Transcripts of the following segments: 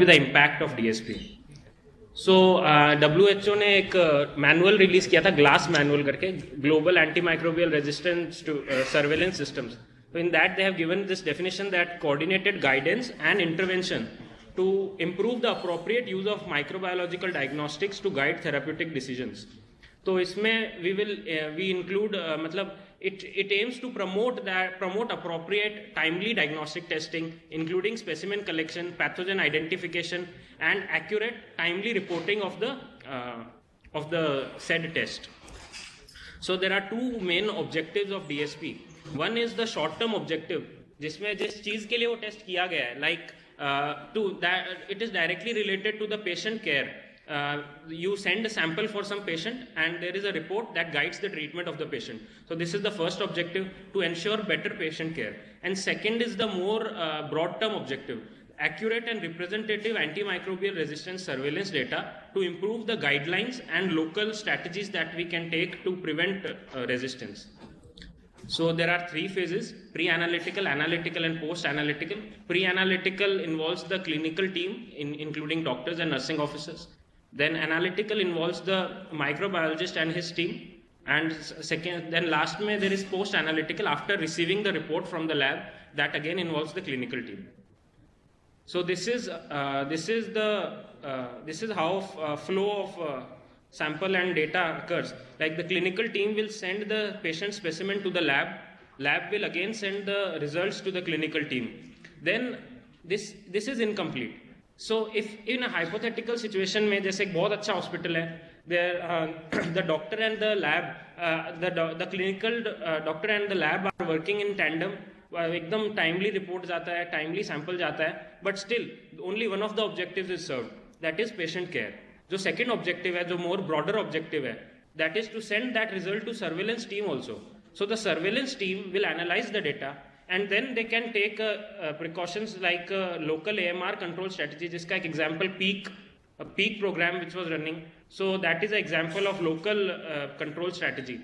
the impact of DSP. So WHO ने एक manual release किया था, ग्लास मैनुअल करके, global antimicrobial resistance to surveillance systems. So in that they have given this definition that coordinated guidance and intervention to improve the appropriate use of microbiological diagnostics to guide therapeutic decisions. तो इसमें we include मतलब it aims to promote appropriate timely diagnostic testing, including specimen collection, pathogen identification, and accurate timely reporting of the said test. So there are two main objectives of DSP. One is the short term objective, जिसमें जिस चीज के लिए वो test किया गया है, like it is directly related to the patient care. You send a sample for some patient and there is a report that guides the treatment of the patient. So this is the first objective, to ensure better patient care. And second is the more broad term objective, accurate and representative antimicrobial resistance surveillance data to improve the guidelines and local strategies that we can take to prevent resistance. So there are three phases: pre-analytical, analytical, and post-analytical. Pre-analytical involves the clinical team, including doctors and nursing officers. Then analytical involves the microbiologist and his team. And then last में there is post-analytical, after receiving the report from the lab, that again involves the clinical team. So this is how flow of sample and data occurs. Like the clinical team will send the patient specimen to the lab. Lab will again send the results to the clinical team. Then this is incomplete. So if in a hypothetical situation में जैसे एक बहुत अच्छा hospital है, the doctor and the lab, the clinical doctor and the lab are working in tandem. एकदम timely report जाता है, timely sample जाता है, but still only one of the objectives is served, that is patient care. जो second objective है, जो more broader objective है, that is to send that result to surveillance team also. So the surveillance team will analyze the data and then they can take precautions like local AMR control strategy, जिसका एक example peak program which was running. So that is an example of local control strategy.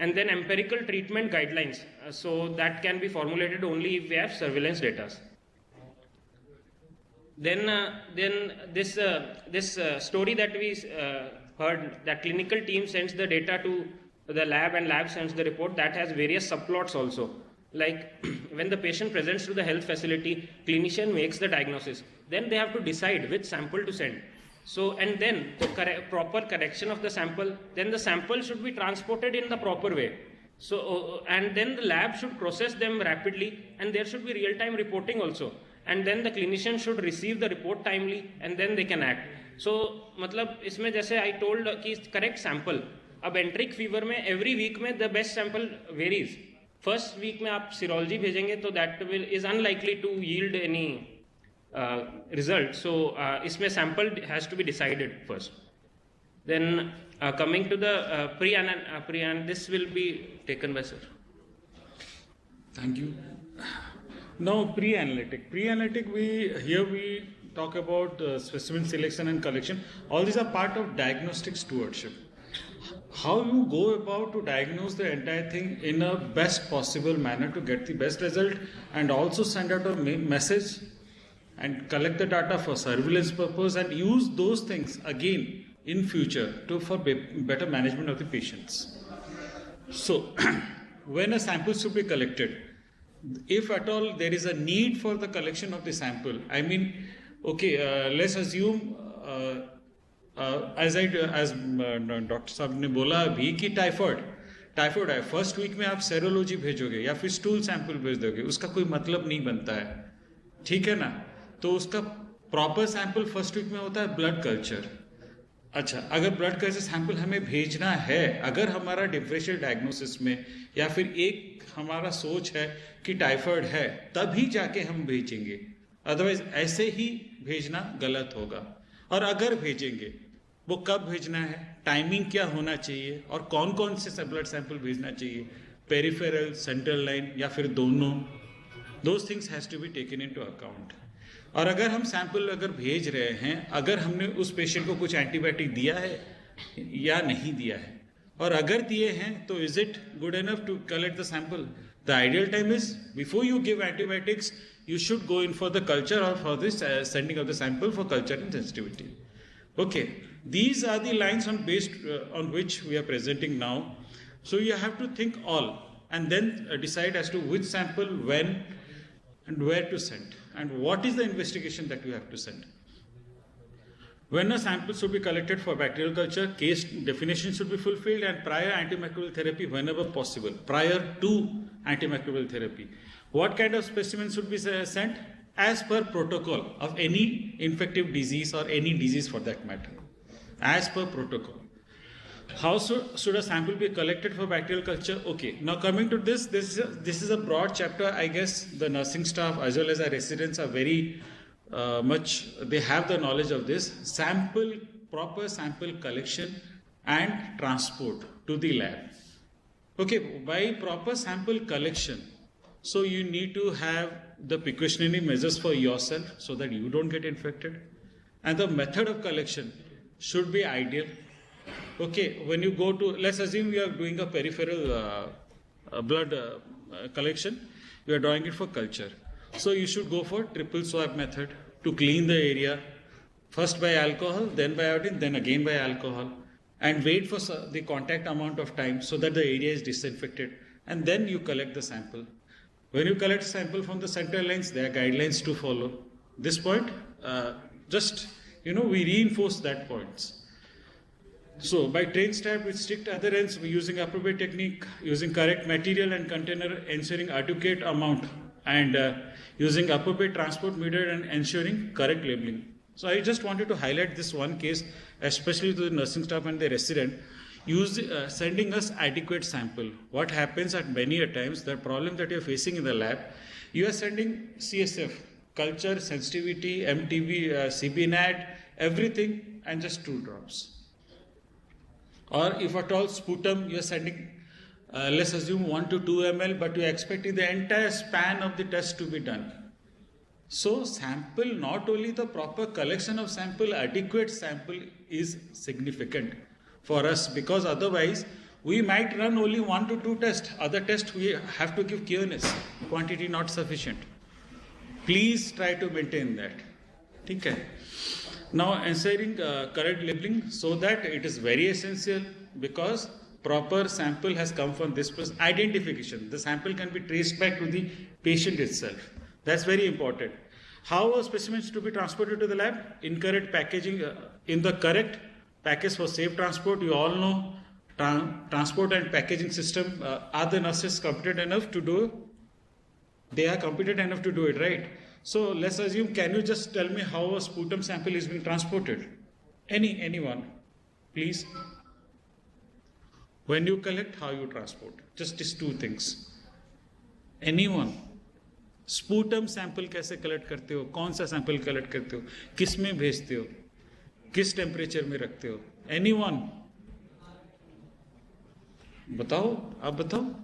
And then empirical treatment guidelines. So that can be formulated only if we have surveillance data. Then this story that we heard, that clinical team sends the data to the lab and lab sends the report, that has various subplots also. Like when the patient presents to the health facility, clinician makes the diagnosis. Then they have to decide which sample to send. So, and then proper correction of the sample, then the sample should be transported in the proper way. So, and then the lab should process them rapidly and there should be real-time reporting also. And then the clinician should receive the report timely and then they can act. So, मतलब इसमें जैसे I told कि correct sample, अब enteric fever में every week में the best sample varies. First week में आप serology भेजेंगे तो that is unlikely to yield any result. So इसमें sample has to be decided first. Then coming to the pre-an, this will be taken by sir. Thank you. Now pre-analytic. Pre-analytic, we talk about specimen selection and collection. All these are part of diagnostic stewardship. How you go about to diagnose the entire thing in a best possible manner to get the best result and also send out a message and collect the data for surveillance purpose and use those things again in future for better management of the patients. So when a sample should be collected, if at all there is a need for the collection of the sample, I mean, okay, let's assume as doctor साहब ने बोला अभी कि typhoid है, first week में आप serology भेजोगे या फिर स्टूल सैंपल भेज दोगे, उसका कोई मतलब नहीं बनता है, ठीक है ना. तो उसका प्रॉपर सैंपल फर्स्ट वीक में होता है ब्लड कल्चर. अच्छा, अगर ब्लड कल्चर सैंपल हमें भेजना है, अगर हमारा डिफरेंशियल डायग्नोसिस में या फिर एक हमारा सोच है कि टाइफॉइड है, तभी जाके हम भेजेंगे, अदरवाइज ऐसे ही भेजना गलत होगा. और अगर भेजेंगे वो कब भेजना है, टाइमिंग क्या होना चाहिए और कौन कौन से ब्लड सैंपल भेजना चाहिए, पेरिफेरल, सेंट्रल लाइन या फिर दोनों, those things has to be taken into account. और अगर हम सैंपल अगर भेज रहे हैं, अगर हमने उस पेशेंट को कुछ एंटीबायोटिक दिया है या नहीं दिया है, और अगर दिए हैं तो is it good enough to collect the sample. The ideal time is before you give antibiotics, you should go in for the culture or for this sending of the sample for culture and sensitivity. Okay, these are the lines based on which we are presenting now. So you have to think all and then decide as to which sample, when and where to send and what is the investigation that you have to send. When a sample should be collected for bacterial culture, case definition should be fulfilled and prior antimicrobial therapy whenever possible, prior to antimicrobial therapy. What kind of specimen should be sent? As per protocol of any infective disease or any disease for that matter. As per protocol. How should a sample be collected for bacterial culture? Okay, now coming to this is a broad chapter. I guess the nursing staff as well as our residents are very they have the knowledge of this. Proper sample collection and transport to the lab. Okay, by proper sample collection, so you need to have the precautionary measures for yourself so that you don't get infected. And the method of collection should be ideal. Okay, when you go to, let's assume you are doing a peripheral blood collection, you are drawing it for culture. So you should go for triple swab method to clean the area, first by alcohol, then by iodine, then again by alcohol, and wait for the contact amount of time so that the area is disinfected, and then you collect the sample. When you collect sample from the central lines, there are guidelines to follow. This point, we reinforce that points. So, by trained staff with strict adherence, using appropriate technique, using correct material and container, ensuring adequate amount, and using appropriate transport method and ensuring correct labeling. So, I just wanted to highlight this one case, especially to the nursing staff and the resident. Sending us adequate sample. What happens at many a times, the problem that you're facing in the lab, you are sending CSF, culture, sensitivity, MTB, CBNAT, everything, and just 2 drops. Or if at all sputum, you're sending, let's assume 1 to 2 ml, but you're expecting the entire span of the test to be done. So sample, not only the proper collection of sample, adequate sample is significant for us, because otherwise we might run only 1 to 2 tests. Other tests we have to give QNS, quantity not sufficient. Please try to maintain that. Okay. Now ensuring correct labeling, so that it is very essential, because proper sample has come from this person. Identification. The sample can be traced back to the patient itself. That's very important. How a specimen is to be transported to the lab? Incorrect packaging in the correct package for safe transport. You all know transport and packaging system. Are the nurses competent enough to do? They are competent enough to do it, right? So let's assume, can you just tell me how a sputum sample is being transported? Anyone, please. When you collect, how you transport? Just these 2 things. Anyone? Sputum sample कैसे collect करते हो, कौन सा sample collect करते हो, किस में भेजते हो, किस टेम्परेचर में रखते हो? एनीवन बताओ, आप बताओ.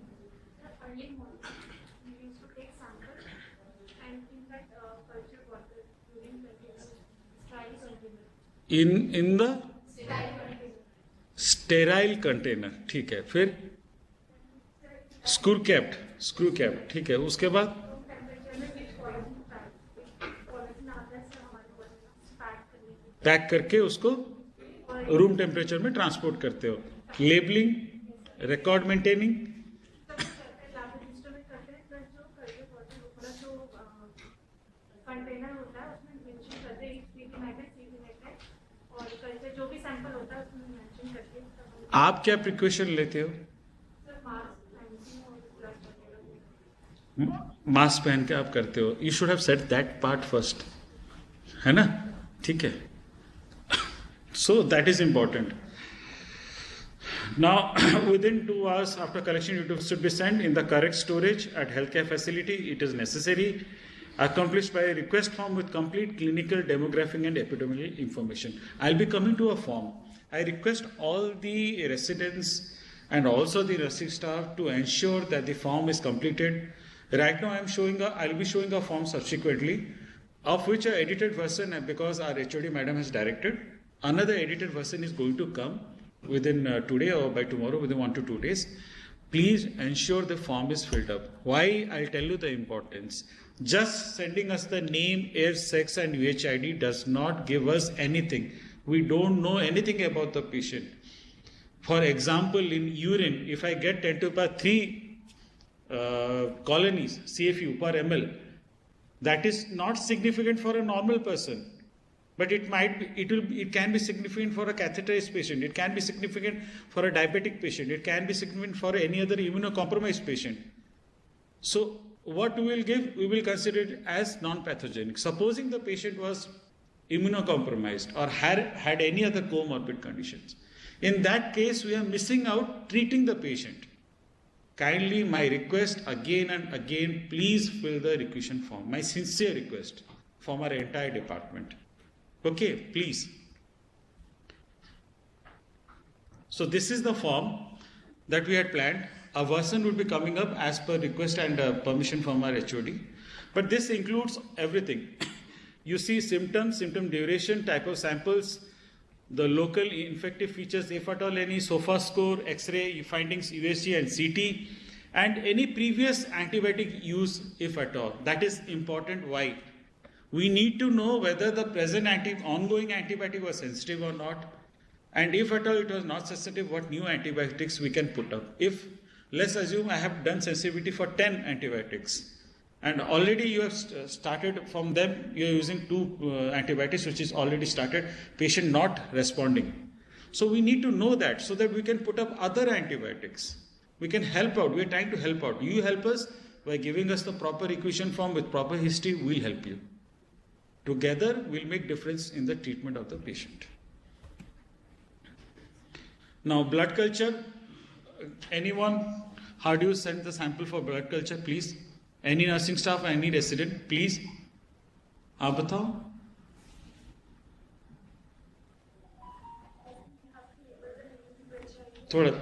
in the sterile container. ठीक है. फिर स्क्रू कैप्ड. ठीक है. उसके बाद पैक करके उसको रूम टेम्परेचर में ट्रांसपोर्ट करते हो. लेबलिंग, रिकॉर्ड मेंटेनिंग, आप क्या प्रिकॉशन लेते हो? मास्क पहन के आप करते हो. You should have set that part first, है ना? ठीक है. So that is important. Now, within 2 hours after collection, it should be sent in the correct storage at healthcare facility. It is necessary, accomplished by a request form with complete clinical, demographic, and epidemiological information. I'll be coming to a form. I request all the residents and also the nursing staff to ensure that the form is completed. Right now, I'll be showing a form subsequently, of which an edited version, because our HOD madam has directed. Another edited version is going to come within today or by tomorrow, within 1 to 2 days. please ensure the form is filled up. Why? I'll tell you the importance. Just sending us the name, age, sex and UHID does not give us anything. We don't know anything about the patient. For example, in urine, if I get 10 to the power 3 colonies CFU per ml, that is not significant for a normal person. But it can be significant for a catheterized patient. It can be significant for a diabetic patient. It can be significant for any other immunocompromised patient. So what we will give, we will consider it as non-pathogenic. Supposing the patient was immunocompromised or had any other comorbid conditions. In that case, we are missing out treating the patient. Kindly, my request again and again, please fill the requisition form. My sincere request from our entire department. Okay, please. So this is the form that we had planned. A version would be coming up as per request and permission from our HOD. But this includes everything. You see symptoms, symptom duration, type of samples, the local infective features, if at all any, SOFA score, X-ray findings, USG and CT, and any previous antibiotic use, if at all. That is important. Why? We need to know whether the present ongoing antibiotic was sensitive or not, and if at all it was not sensitive, what new antibiotics we can put up. If, let's assume I have done sensitivity for 10 antibiotics, and already you have started from them, you are using 2 antibiotics, which is already started, patient not responding. So we need to know that so that we can put up other antibiotics. We can help out. We are trying to help out. You help us by giving us the proper requisition form with proper history. We'll help you. Together, we'll make difference in the treatment of the patient. Now, blood culture. Anyone? How do you send the sample for blood culture, please? Any nursing staff, any resident, please. आप बताओ. थोड़ा.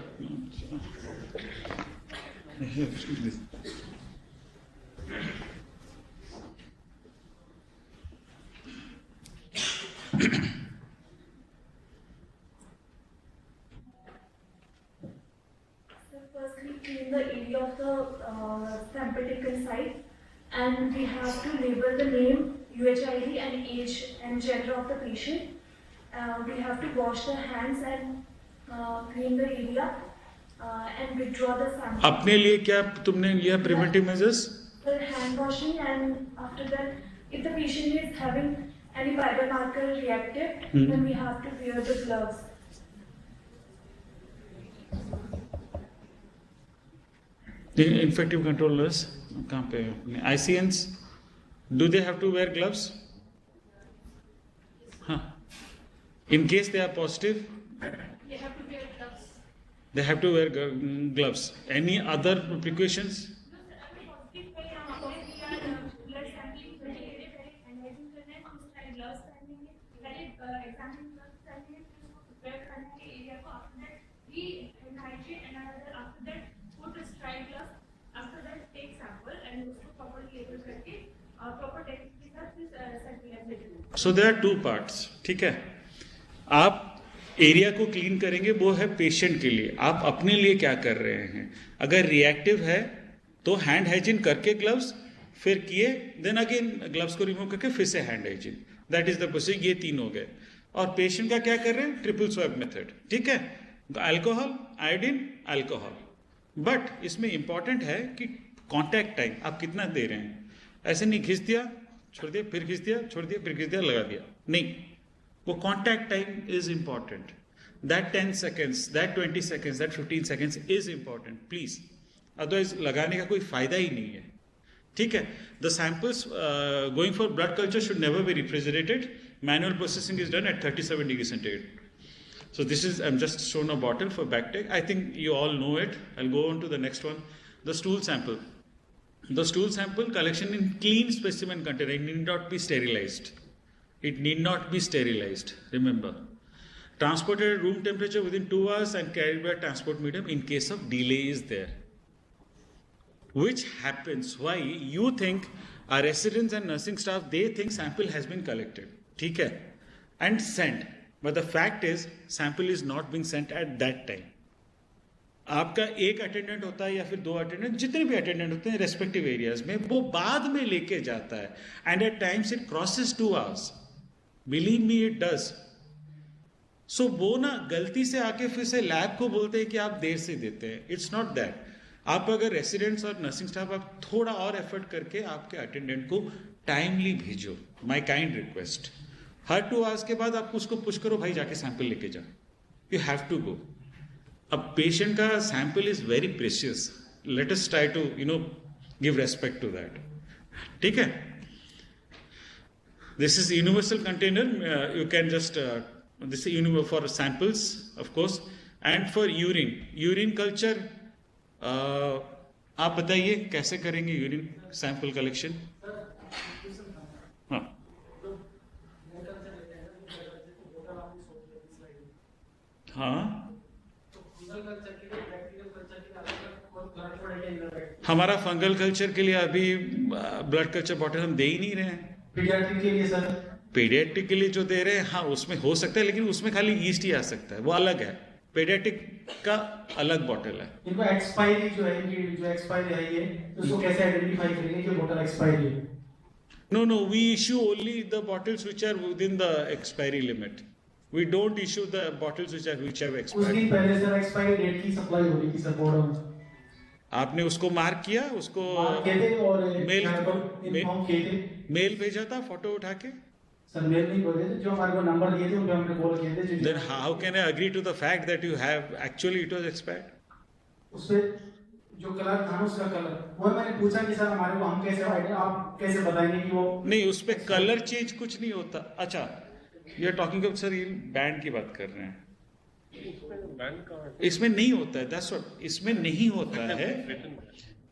Clean the area of the sample taken site, and we have to label the name, UHID and age and gender of the patient. We have to wash the hands and clean the area and withdraw the sample. अपने लिए क्या तुमने लिया preventive measures? The hand washing, and after that, if the patient is having any biomarker reactive, then we have to wear the gloves. The infective controllers, कहाँ पे? ICNs, do they have to wear gloves? Huh. In case they are positive, They have to wear gloves. they have to wear gloves. Any other precautions? So there are 2 parts. ठीक है. आप area को clean करेंगे, वो है patient के लिए. आप अपने लिए क्या कर रहे हैं? अगर रिएक्टिव है तो हैंड हाइजीन करके ग्लव्स, फिर किए, देन अगेन ग्लव्स को रिमूव करके फिर से hand hygiene. That is the procedure. ये 3 हो गए. और पेशेंट का क्या कर रहे हैं? Triple swab method. ठीक है. Alcohol, iodine, alcohol. बट इसमें इंपॉर्टेंट है कि कॉन्टैक्ट टाइम आप कितना दे रहे हैं. ऐसे नहीं घिस दिया, छोड़ दिया, फिर घिस दिया, छोड़ दिया, फिर घिस दिया, लगा दिया. नहीं, वो contact time is important. That 10 seconds, that 20 seconds, that 15 seconds is important. Please, otherwise लगाने का कोई फायदा ही नहीं है. ठीक है. The samples going for blood culture should never be refrigerated. Manual processing is done at 37 degrees centigrade. So this is, I'm just shown a bottle for backtake. I think you all know it. I'll go on to the next one. The stool sample. The stool sample collection in clean specimen container. It need not be sterilized. It need not be sterilized. Remember. Transported at room temperature within 2 hours and carried by transport medium in case of delay is there. Which happens. Why? You think our residents and nursing staff, they think sample has been collected. ठीक है? And sent. But the fact is, sample is not being sent at that time. आपका एक attendant होता है या फिर 2 attendant, जितने भी अटेंडेंट होते हैं रेस्पेक्टिव एरियाज में, वो बाद में लेके जाता है, and at times it crosses 2 hours, believe me it does. So वो ना गलती से आके फिर से लैब को बोलते हैं कि आप देर से देते हैं. It's not that. आप अगर रेसिडेंट्स और नर्सिंग स्टाफ आप थोड़ा और एफर्ट करके आपके अटेंडेंट को टाइमली भेजो. My kind request. Her 2 hours के बाद आप उसको पुश करो, भाई जाके सैंपल लेके जाओ. You have to go. अब पेशेंट का sample is very precious. Let us try to give respect to that. ठीक है. This is universal container. You can just this is universal for samples of course. And for urine culture आप बताइए कैसे करेंगे urine sample collection. हाँ, हाँ, हमारा fungal culture के लिए अभी ब्लड कल्चर बॉटल हम दे ही नहीं रहे हैं. पीडियाट्रिक के लिए सर, पीडियाट्रिक के लिए जो दे रहे हैं, हाँ उसमें हो सकता है, लेकिन उसमें खाली ईस्ट ही आ सकता है, वो अलग है. पीडियाट्रिक का अलग बॉटल है. इनको एक्सपायरी जो है, इनकी जो एक्सपायरी है ये, तो उसको कैसे आइडेंटिफाई करेंगे कि बोतल एक्सपायरी है? No, we issue only the bottles which are within the expiry limit. We don't issue the bottles which have उस expired. दिन पहले सर एक्सपायरी डेट की सप्लाई हो रही थी सर बोर्ड में. आपने उसको मार्क किया, उसको कहते और मेल इन्फॉर्म किए थे मेल भेजा था फोटो उठा के. सर. मेल नहीं बोले थे, जो हमारे को नंबर दिए थे उनको हमने कॉल किए थे. Then how can I agree to the fact that you have actually it was expired? उसपे जो कलर था उसका कलर, वो मैंने पूछा कि सर हमारे को हम कैसे आप कैसे बताएंगे कि वो नहीं, उस पे कलर चेंज कुछ नहीं होता. अच्छा, ये टॉकिंग अबाउट सर, ये बैंड की बात कर रहे हैं. इसमें नहीं होता है. दैट्स व्हाट, इसमें नहीं होता है.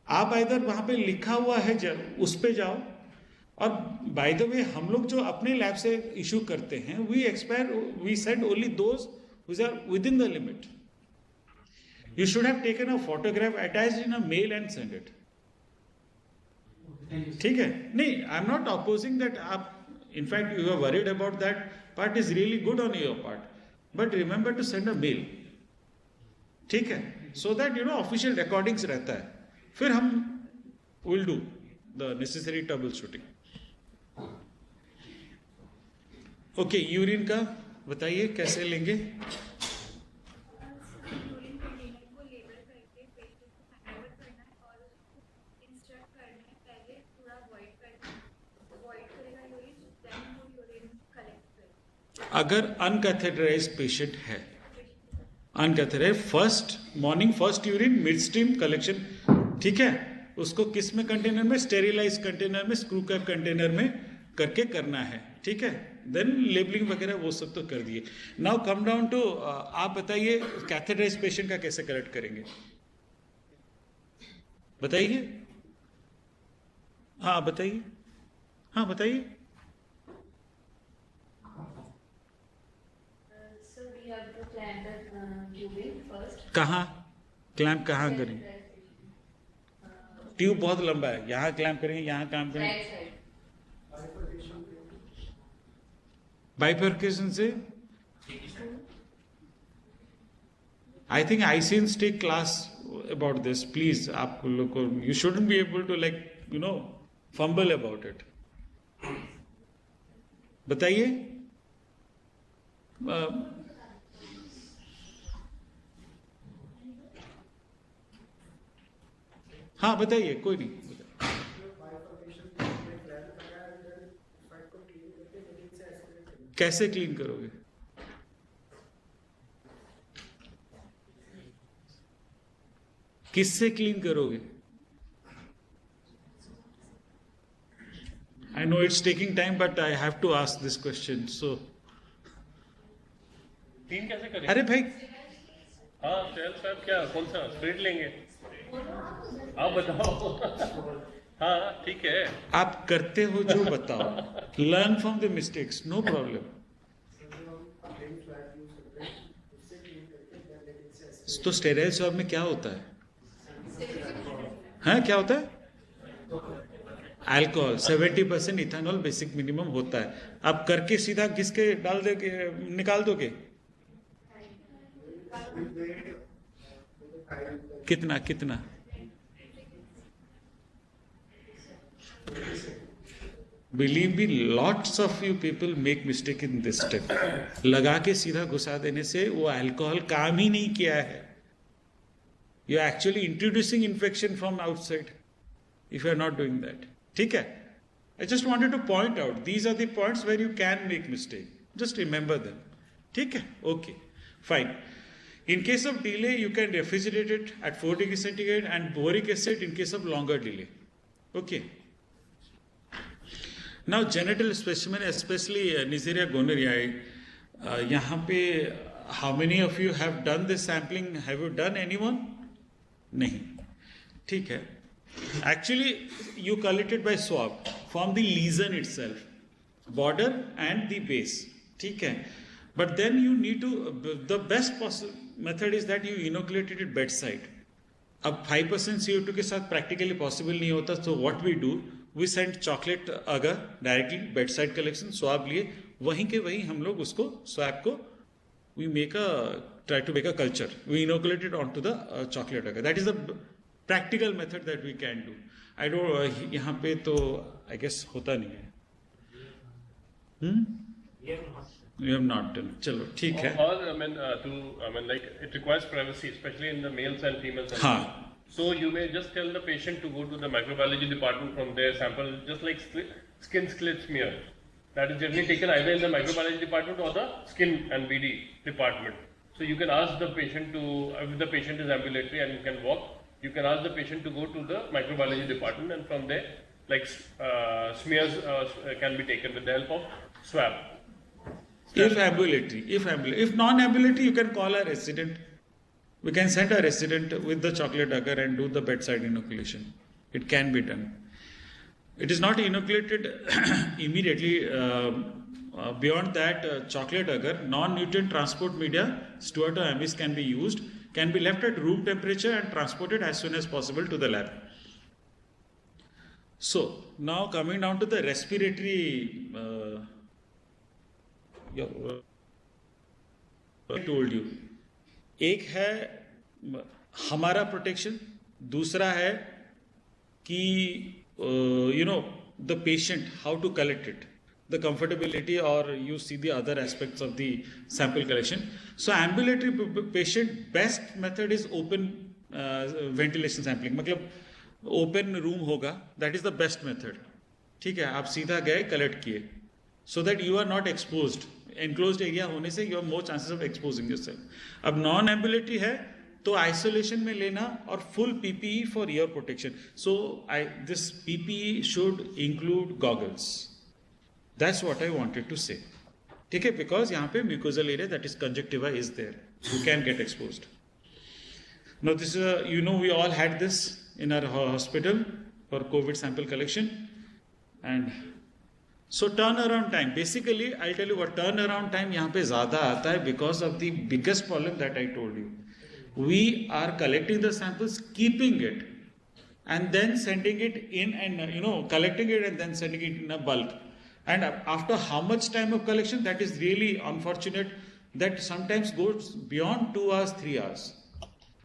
आप इधर वहां पे लिखा हुआ है जब उस पे जाओ. और बाय द वे हम लोग जो अपने लैब से इशू करते हैं, we send only those which are within the limit. You should have taken a photograph, attached in a mail and send it. ठीक है. नहीं, I am not opposing that. आप in fact you are worried about that part is really good on your part, but remember to send a mail. ठीक है, so that official recordings रहता है. फिर हम will do the necessary troubleshooting. Okay, urine का बताइए कैसे लेंगे. अगर अनकैथेटराइज्ड पेशेंट है, uncatheterized, first morning first urine mid stream collection. ठीक है, उसको किस में कंटेनर में, स्टेरिलाइज कंटेनर में, स्क्रू कैप कंटेनर में करके करना है. ठीक है. देन लेबलिंग वगैरह वो सब तो कर दिए. नाउ कम डाउन टू, आप बताइए कैथेटराइज्ड पेशेंट का कैसे कलेक्ट करेंगे, बताइए. हाँ बताइए, हाँ बताइए. कहाँ क्लैंप कहाँ करेंगे? ट्यूब बहुत लंबा है, यहाँ क्लैंप करेंगे, यहाँ क्लैंप करेंगे. बाइफर्केशन से I think ICMS take class about this. Please आप लोग को, you shouldn't be able to fumble about it. बताइए. हाँ बताइए, कोई नहीं. कैसे क्लीन करोगे? किससे क्लीन करोगे? I know it's taking time, but I have to ask this question. So, clean कैसे करें? अरे भाई, हाँ सेल साहब, क्या कौन सा स्प्रिट लेंगे आप बताओ. हाँ ठीक है, आप करते हो जो बताओ. Learn from the mistakes, no problem. तो स्टेराइल स्वैब में क्या होता है? हाँ क्या होता है? अल्कोहल 70% इथेनॉल बेसिक मिनिमम होता है. आप करके सीधा घिस के डाल दोगे, निकाल दोगे. कितना Believe me, lots of you people make mistake in this step. लगा के सीधा घुसा देने से वो अल्कोहल काम ही नहीं किया है. You are actually introducing infection from outside if you are not doing that. ठीक है? I just wanted to point out these are the points where you can make mistake. Just remember them. ठीक है? Okay. Fine. In case of delay, you can refrigerate it at 4 degrees centigrade and boric acid in case of longer delay. Okay. Now genital specimen, especially Neisseria gonorrhoeae, यहाँ पे how many of you have done this sampling? Have you done anyone? नहीं. ठीक है. Actually, you collect it by swab from the lesion itself, border and the base. ठीक है. But then you need to, the best possible method is that you inoculate it at bedside. अब 5% CO2 के साथ practically possible नहीं होता, so what we do, we send chocolate agar directly bedside collection, swab लिए, वहीं के वहीं हम लोग उसको swab को we try to make a culture. We inoculate it onto the chocolate agar. That is the practical method that we can do. I don't यहाँ पे तो I guess होता नहीं है. You have not done. चलो ठीक है. Or like it requires privacy, especially in the males and females. हाँ. So you may just tell the patient to go to the microbiology department from their sample, just like skin slit smear. That is generally taken either in the microbiology department or the skin and BD department. So you can ask the patient to, if the patient is ambulatory and you can walk, you can ask the patient to go to the microbiology department, and from there, like smears can be taken with the help of swab. If ambulatory. If non-ambulatory, you can call a resident. We can send a resident with the chocolate agar and do the bedside inoculation. It can be done. It is not inoculated immediately. Beyond that, chocolate agar, non-nutrient transport media, Stewart or AIIMS can be used, can be left at room temperature and transported as soon as possible to the lab. So, now coming down to the respiratory, I told you. एक है हमारा protection, दूसरा है कि the patient, how to collect it, the comfortability, or you see the other aspects of the sample collection. So ambulatory patient, best method is open ventilation sampling. मतलब open room होगा, that is the best method. ठीक है, आप सीधा गए collect किए, so that you are not exposed. Enclosed area होने से you have more chances of exposing yourself. अब non-ambulatory है तो isolation में लेना और full PPE for ear protection. So this PPE should include goggles. That's what I wanted to say. ठीक है, because यहाँ पे mucosal area, that is conjunctiva, is there. You can get exposed. Now this is we all had this in our hospital for COVID sample collection. And so turnaround time, basically I'll tell you what turnaround time यहाँ पे ज़्यादा आता है because of the biggest problem that I told you. We are collecting the samples, keeping it, and then sending it in, and collecting it and then sending it in a bulk. And after how much time of collection, that is really unfortunate, that sometimes goes beyond 2 hours, 3 hours.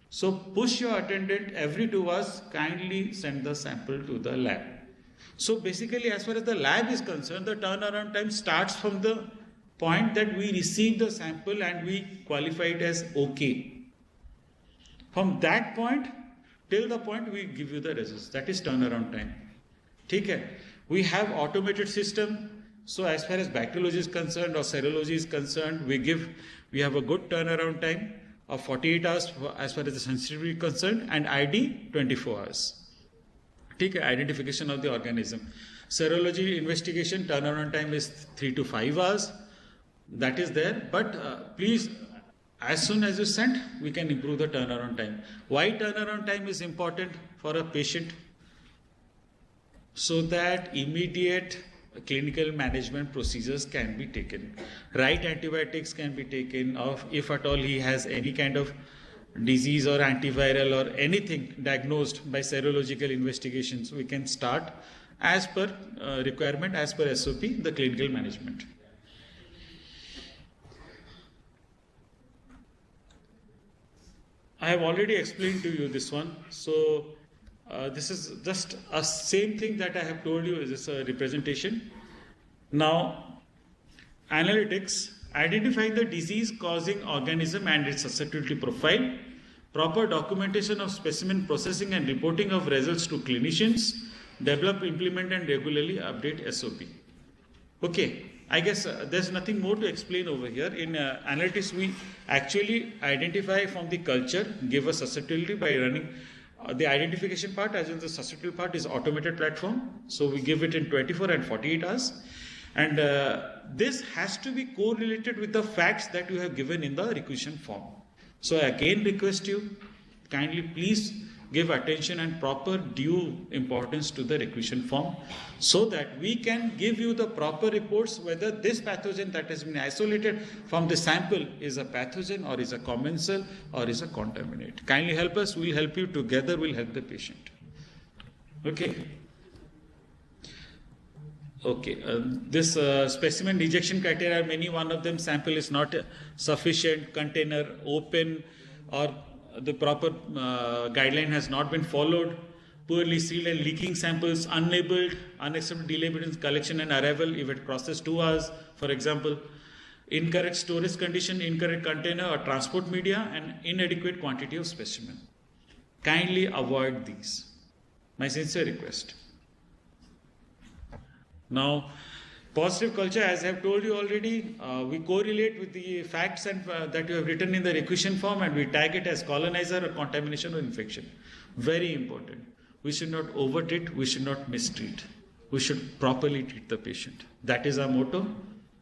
So push your attendant every 2 hours, kindly send the sample to the lab. So basically, as far as the lab is concerned, the turnaround time starts from the point that we receive the sample and we qualify it as okay. From that point till the point we give you the results, that is turnaround time. ठीक है? We have automated system. So as far as bacteriology is concerned or serology is concerned, we have a good turnaround time of 48 hours as far as the sensitivity is concerned, and ID 24 hours. ठीक है? Identification of the organism. Serology investigation turnaround time is 3 to 5 hours. That is there, but please, as soon as you send, we can improve the turnaround time. Why turnaround time is important for a patient? So that immediate clinical management procedures can be taken. Right antibiotics can be taken, if at all he has any kind of disease or antiviral or anything diagnosed by serological investigations, we can start as per requirement, as per SOP, the clinical management. I have already explained to you this one. So this is just a same thing that I have told you. Is this a representation? Now, analytics, identify the disease causing organism and its susceptibility profile, proper documentation of specimen processing and reporting of results to clinicians, develop, implement and regularly update SOP. Okay, I guess there's nothing more to explain over here. In analytics, we actually identify from the culture, give a susceptibility by running the identification part as well as the susceptibility part is automated platform. So we give it in 24 and 48 hours. And this has to be correlated with the facts that you have given in the requisition form. So I again request you, kindly please give attention and proper due importance to the requisition form so that we can give you the proper reports whether this pathogen that has been isolated from the sample is a pathogen or is a commensal or is a contaminant. Kindly help us, we'll help you, together we'll help the patient. Okay. Okay, this specimen rejection criteria are many. One of them, sample is not sufficient, container open, or the proper guideline has not been followed, poorly sealed and leaking samples, unlabeled, unacceptable delay between collection and arrival if it crosses 2 hours, for example, incorrect storage condition, incorrect container or transport media, and inadequate quantity of specimen. Kindly avoid these. My sincere request. Now, positive culture, as I have told you already, we correlate with the facts and that you have written in the requisition form and we tag it as colonizer or contamination or infection. Very important. We should not overtreat, we should not mistreat. We should properly treat the patient. That is our motto.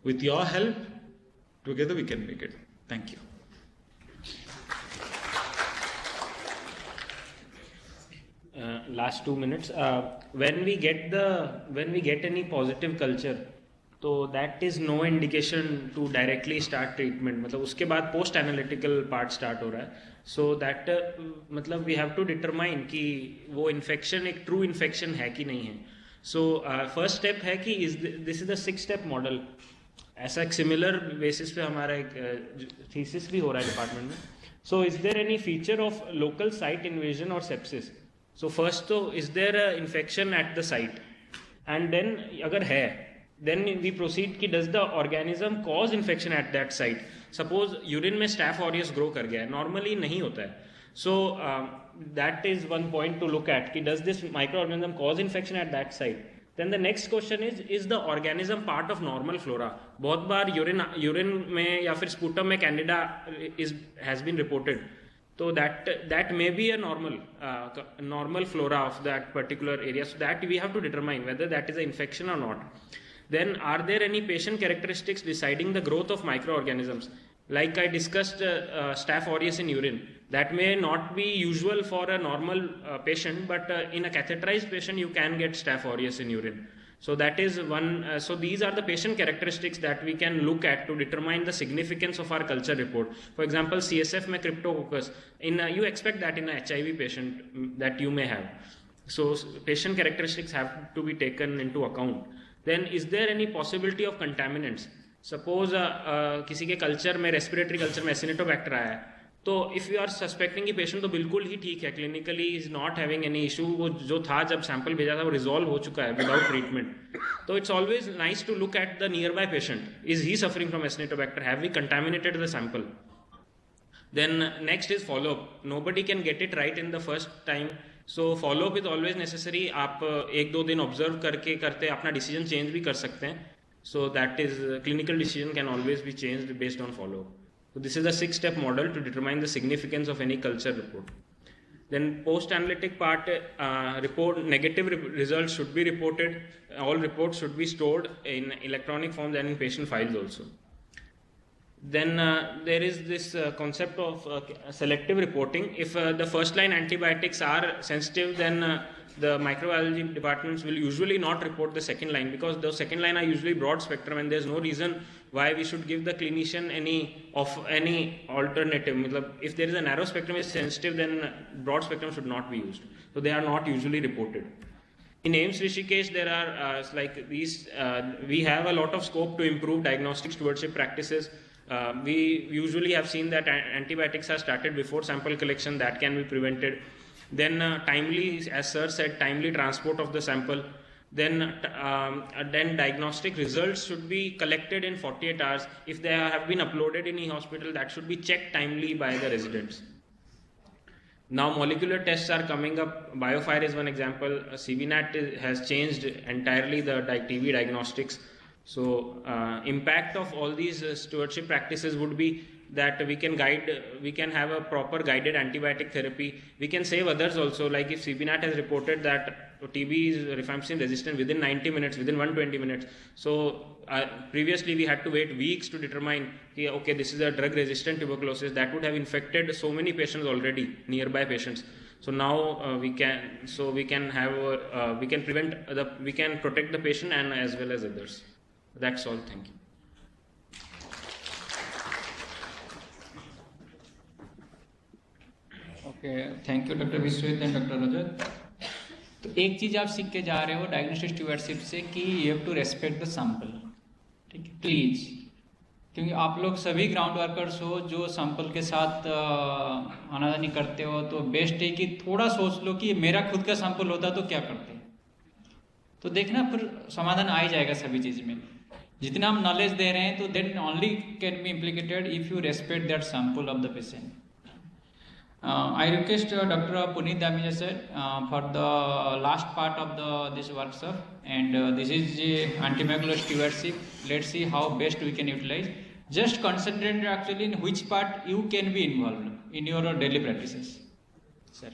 With your help, together we can make it. Thank you. Last 2 minutes. When we get any positive culture, तो that is no indication to directly start treatment. मतलब उसके बाद post analytical part start हो रहा है. So that मतलब we have to determine कि वो infection एक true infection है कि नहीं है. So first step है कि this is the 6-step model. ऐसा एक similar basis पे हमारा एक thesis भी हो रहा है department में. So is there any feature of local site invasion or sepsis? So first, so is there a infection at the site? And then, अगर है, then we proceed कि does the organism cause infection at that site? Suppose urine में Staph aureus grow कर गया है, normally नहीं होता है. So that is one point to look at कि does this microorganism cause infection at that site? Then the next question is the organism part of normal flora? बहुत बार urine में या फिर sputum में candida has been reported. So that may be a normal flora of that particular area. So that we have to determine whether that is an infection or not. Then are there any patient characteristics deciding the growth of microorganisms? Like I discussed Staph aureus in urine. That may not be usual for a normal patient, but in a catheterized patient you can get Staph aureus in urine. So that is one. So these are the patient characteristics that we can look at to determine the significance of our culture report. For example, CSF में cryptococcus. You expect that in a HIV patient that you may have. So patient characteristics have to be taken into account. Then is there any possibility of contaminants? Suppose किसी के culture में respiratory culture में Acinetobacter आया है. तो if you are suspecting कि patient तो बिल्कुल ही ठीक है, clinically is not having any issue, वो जो था जब sample भेजा था वो resolve हो चुका है without treatment. तो it's always nice to look at the nearby patient. Is he suffering from Acinetobacter? Have we contaminated the sample? Then next is follow-up. Nobody can get it right in the first time. So follow-up is always necessary. आप 1-2 दिन observe करते अपना decision change भी कर सकते हैं. So that is clinical decision can always be changed based on follow-up. So this is a 6-step model to determine the significance of any culture report. Then post-analytic part, report negative results should be reported. All reports should be stored in electronic forms and in patient files also. Then there is this concept of selective reporting. If the first line antibiotics are sensitive, then the microbiology departments will usually not report the second line because the second line are usually broad spectrum and there's no reason why we should give the clinician any alternative. If there is a narrow spectrum is sensitive, then broad spectrum should not be used. So they are not usually reported. In AIIMS Rishikesh, there are we have a lot of scope to improve diagnostic stewardship practices. We usually have seen that antibiotics are started before sample collection. That can be prevented. Then timely, as sir said, timely transport of the sample. Then diagnostic results should be collected in 48 hours. If they have been uploaded in e-hospital, that should be checked timely by the residents. Now molecular tests are coming up. BioFire is one example. CBNAT has changed entirely the TB diagnostics. So impact of all these stewardship practices would be that we can have a proper guided antibiotic therapy. We can save others also. Like if CBNAT has reported that TB is rifampicin resistant within 90 minutes, within 120 minutes. So previously we had to wait weeks to determine, okay, this is a drug resistant tuberculosis that would have infected so many patients already, nearby patients. So now we can protect the patient and as well as others. That's all. Thank you. Okay, thank you doctor Vishwajeet and doctor Rajat. तो एक चीज़ आप सीख के जा रहे हो diagnostic stewardship से कि you have to respect the sample, ठीक है, प्लीज़, क्योंकि आप लोग सभी ग्राउंड वर्कर्स हो जो सैंपल के साथ आनाजानी करते हो, तो बेस्ट है कि थोड़ा सोच लो कि मेरा खुद का सैंपल होता तो क्या करते। तो देखना फिर समाधान आ ही जाएगा सभी चीज़ में। जितना हम नॉलेज दे रहे हैं तो that only can be implicated if you respect that sample of the patient. I request Dr. Puneet Damija sir for the last part of this workshop, and this is antimicrobial stewardship. Let's see how best we can utilize. Just concentrate actually in which part you can be involved in your daily practices, sir.